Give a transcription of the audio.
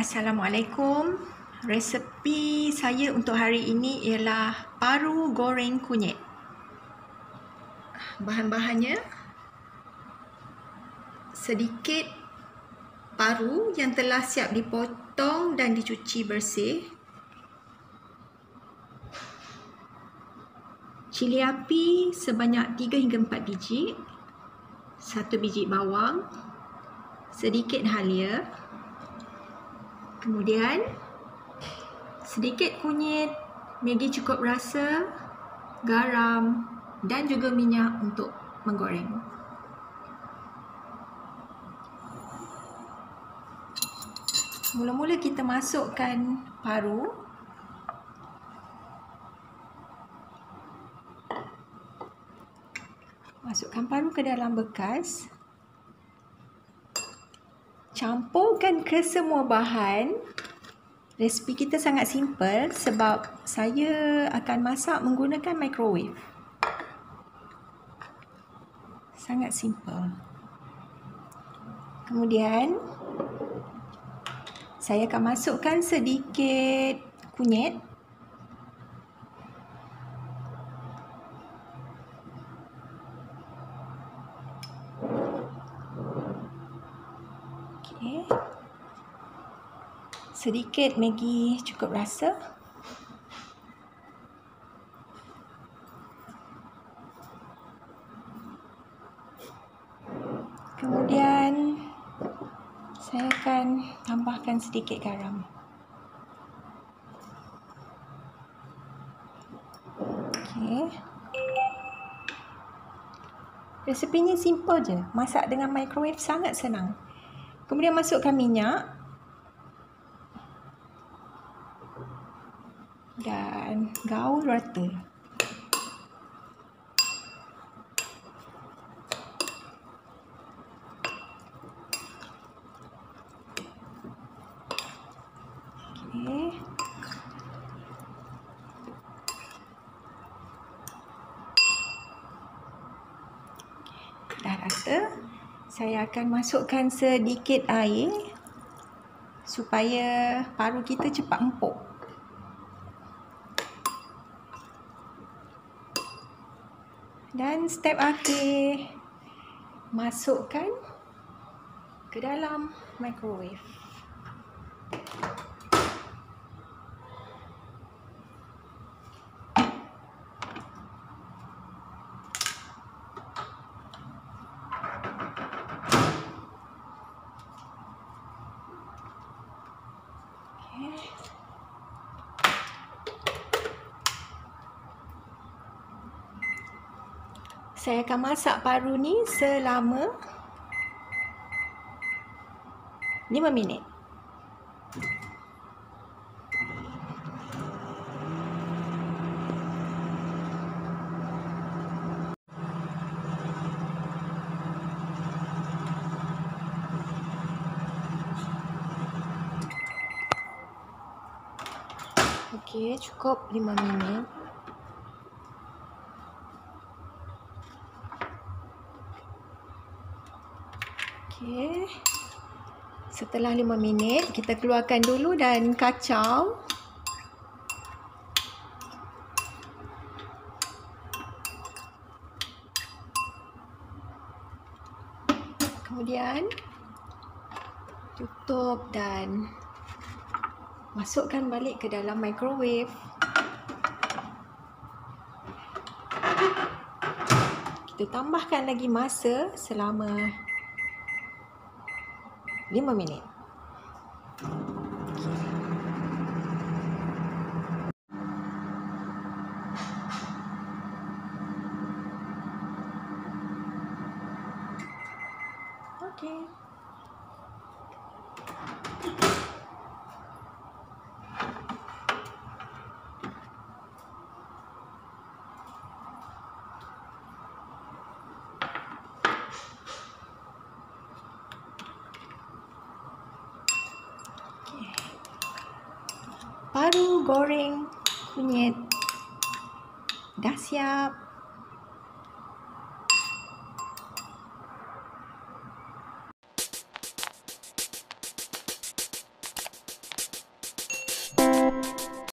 Assalamualaikum. Resepi saya untuk hari ini ialah paru goreng kunyit. Bahan-bahannya sedikit paru yang telah siap dipotong dan dicuci bersih, cili api sebanyak 3 hingga 4 biji, 1 biji bawang, sedikit halia, kemudian sedikit kunyit, Maggi cukup rasa, garam dan juga minyak untuk menggoreng. Mula-mula kita masukkan paru. Masukkan paru ke dalam bekas. Campurkan ke semua bahan. Resipi kita sangat simple sebab saya akan masak menggunakan microwave. Sangat simple. Kemudian saya akan masukkan sedikit kunyit. Okey. Sedikit Maggi cukup rasa. Kemudian saya akan tambahkan sedikit garam. Okey. Resepinya simple je. Masak dengan microwave sangat senang. Kemudian masukkan minyak. Dan gaul rata. Okey. Dah rata. Saya akan masukkan sedikit air supaya paru kita cepat empuk. Dan step akhir, masukkan ke dalam microwave. Saya akan masak paru ni selama 5 minit. Okey, cukup 5 minit. Okey. Setelah 5 minit, kita keluarkan dulu dan kacau. Kemudian tutup dan masukkan balik ke dalam microwave. Kita tambahkan lagi masa selama 5 minit. Okey. Paru goreng kunyit dah siap.